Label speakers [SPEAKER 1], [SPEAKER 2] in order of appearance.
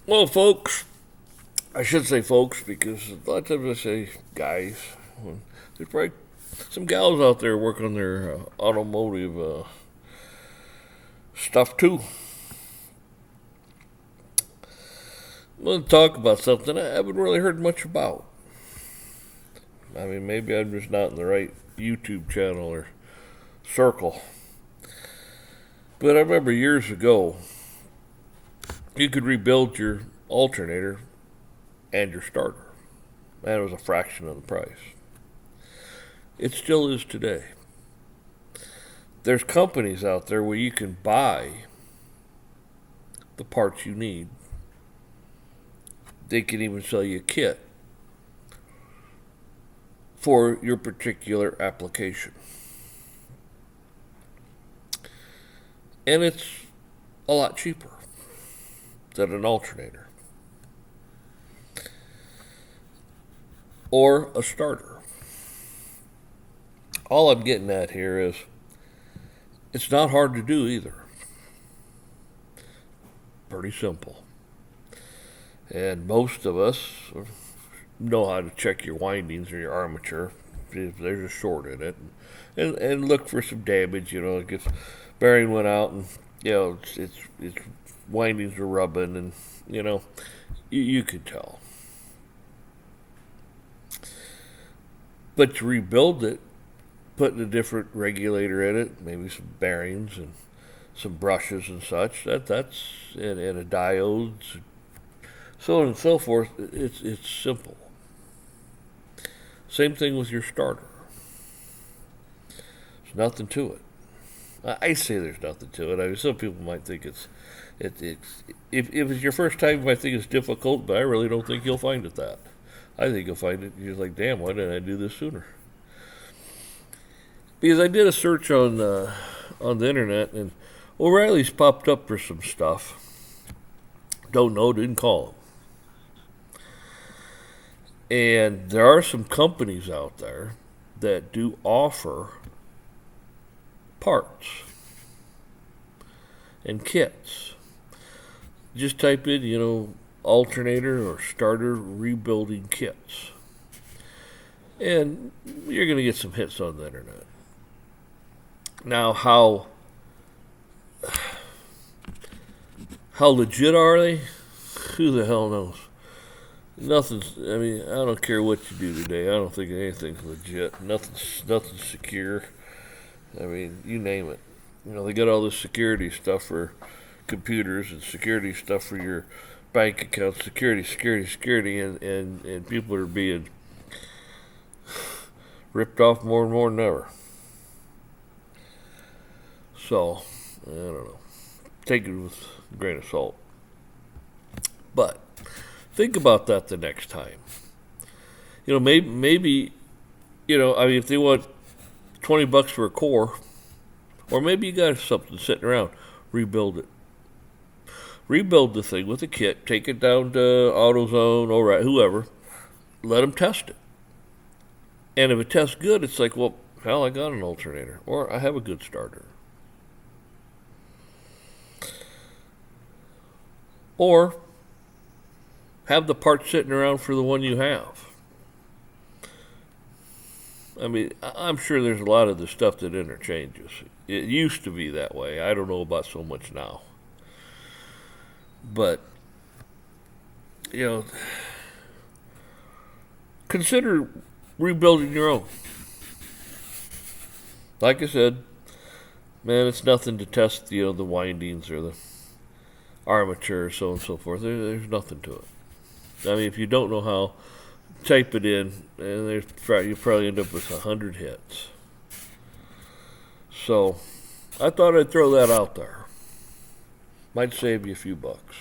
[SPEAKER 1] Well, folks, I should say folks because a lot of times I say guys. There's probably some gals out there working on their automotive stuff too. I'm going to talk about something I haven't really heard much about. I mean, maybe I'm just not in the right YouTube channel or circle. But I remember years ago, you could rebuild your alternator and your starter, and it was a fraction of the price. It still is today. There's companies out there where you can buy the parts you need. They can even sell you a kit for your particular application. And it's a lot cheaper than an alternator or a starter. All I'm getting at here is it's not hard to do either. Pretty simple. And most of us know how to check your windings or your armature if there's a short in it, and look for some damage. It gets bearing went out, and it's windings are rubbing, and you could tell. But to rebuild it, putting a different regulator in it, maybe some bearings and some brushes and such, that's and a diode, so on and so forth. It's simple. Same thing with your starter. There's nothing to it. I say there's nothing to it. I mean, some people might think it's if it's your first time, you might think it's difficult, but I really don't think you'll find it that. I think you'll find it. You're like, damn, why didn't I do this sooner? Because I did a search on the internet, and O'Reilly's popped up for some stuff. Don't know, didn't call them. And there are some companies out there that do offer parts and kits. Just type in, alternator or starter rebuilding kits. And you're going to get some hits on the internet. Now, how legit are they? Who the hell knows? Nothing's. I mean, I don't care what you do today. I don't think anything's legit. Nothing's secure. I mean, you name it. They got all this security stuff for computers and security stuff for your bank accounts. Security, and people are being ripped off more and more than ever. So, I don't know. Take it with a grain of salt. But think about that the next time. Maybe, I mean, if they want $20 for a core, or maybe you got something sitting around, rebuild it. Rebuild the thing with a kit, take it down to AutoZone, or whoever, let them test it. And if it tests good, it's like, well, hell, I got an alternator, or I have a good starter. Or have the parts sitting around for the one you have. I mean, I'm sure there's a lot of the stuff that interchanges. It used to be that way. I don't know about so much now. But, consider rebuilding your own. Like I said, man, it's nothing to test, the windings or the armature, so on and so forth. There's nothing to it. I mean, if you don't know how, type it in, and you probably end up with 100 hits. So, I thought I'd throw that out there. Might save you a few bucks.